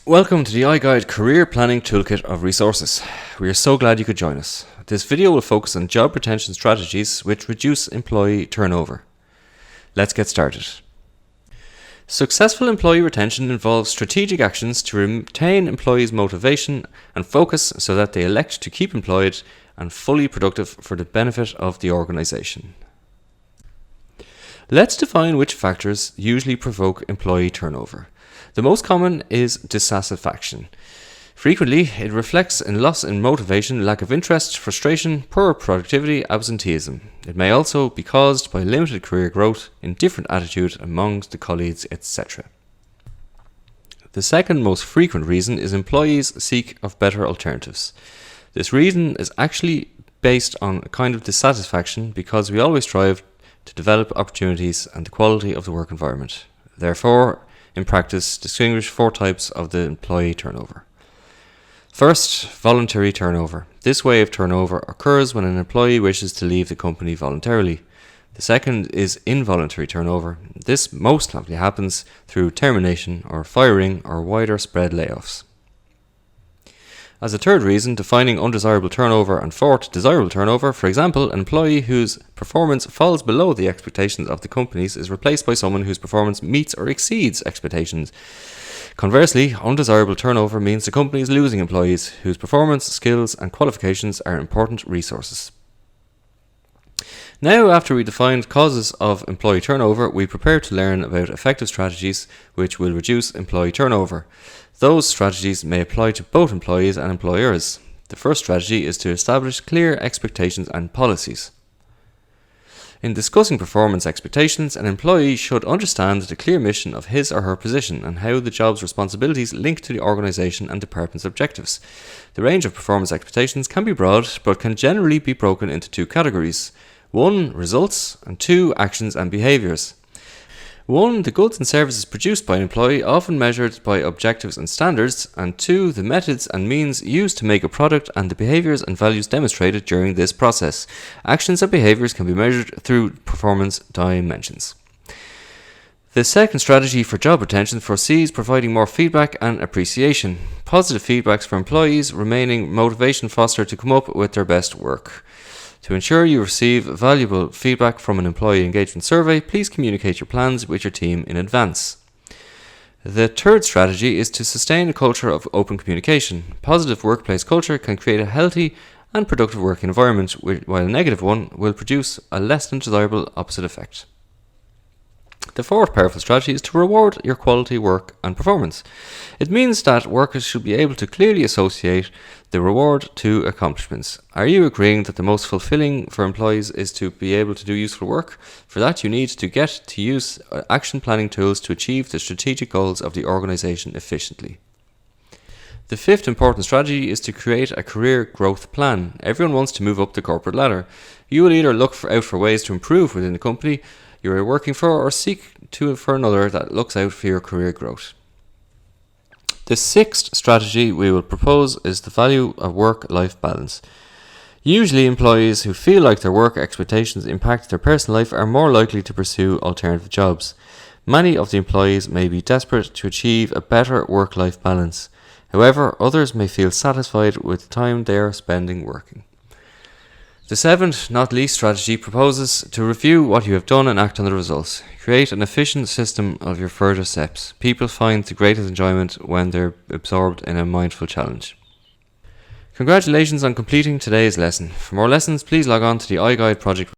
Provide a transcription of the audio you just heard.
Welcome to the iGuide Career Planning Toolkit of Resources. We are so glad you could join us. This video will focus on job retention strategies which reduce employee turnover. Let's get started. Successful employee retention involves strategic actions to retain employees' motivation and focus so that they elect to keep employed and fully productive for the benefit of the organization. Let's define which factors usually provoke employee turnover. The most common is dissatisfaction. Frequently, it reflects in loss in motivation, lack of interest, frustration, poor productivity, absenteeism. It may also be caused by limited career growth, indifferent attitude amongst the colleagues, etc. The second most frequent reason is employees seek of better alternatives. This reason is actually based on a kind of dissatisfaction because we always strive to develop opportunities and the quality of the work environment. Therefore, in practice, distinguish four types of the employee turnover. First, voluntary turnover. This way of turnover occurs when an employee wishes to leave the company voluntarily. The second is involuntary turnover. This most likely happens through termination or firing or wider spread layoffs. As a third reason, defining undesirable turnover, and fourth, desirable turnover. For example, an employee whose performance falls below the expectations of the companies is replaced by someone whose performance meets or exceeds expectations. Conversely, undesirable turnover means the company is losing employees whose performance, skills, and qualifications are important resources. Now, after we defined causes of employee turnover, we prepare to learn about effective strategies which will reduce employee turnover. Those strategies may apply to both employees and employers. The first strategy is to establish clear expectations and policies. In discussing performance expectations, an employee should understand the clear mission of his or her position and how the job's responsibilities link to the organisation and department's objectives. The range of performance expectations can be broad, but can generally be broken into two categories. 1. Results, and 2. Actions and behaviours. 1. The goods and services produced by an employee, often measured by objectives and standards, and 2. The methods and means used to make a product and the behaviours and values demonstrated during this process. Actions and behaviours can be measured through performance dimensions. The second strategy for job retention foresees providing more feedback and appreciation. Positive feedbacks for employees, remaining motivation foster to come up with their best work. To ensure you receive valuable feedback from an employee engagement survey, please communicate your plans with your team in advance. The third strategy is to sustain a culture of open communication. Positive workplace culture can create a healthy and productive work environment, while a negative one will produce a less than desirable opposite effect. The fourth powerful strategy is to reward your quality work and performance. It means that workers should be able to clearly associate the reward to accomplishments. Are you agreeing that the most fulfilling for employees is to be able to do useful work? For that, you need to get to use action planning tools to achieve the strategic goals of the organisation efficiently. The fifth important strategy is to create a career growth plan. Everyone wants to move up the corporate ladder. You will either look out for ways to improve within the company you are working for, or seek for another that looks out for your career growth. The sixth strategy we will propose is the value of work-life balance. Usually, employees who feel like their work expectations impact their personal life are more likely to pursue alternative jobs. Many of the employees may be desperate to achieve a better work-life balance. However, others may feel satisfied with the time they are spending working. The seventh, not least strategy proposes to review what you have done and act on the results. Create an efficient system of your further steps. People find the greatest enjoyment when they're absorbed in a mindful challenge. Congratulations on completing today's lesson. For more lessons, please log on to the iGuide project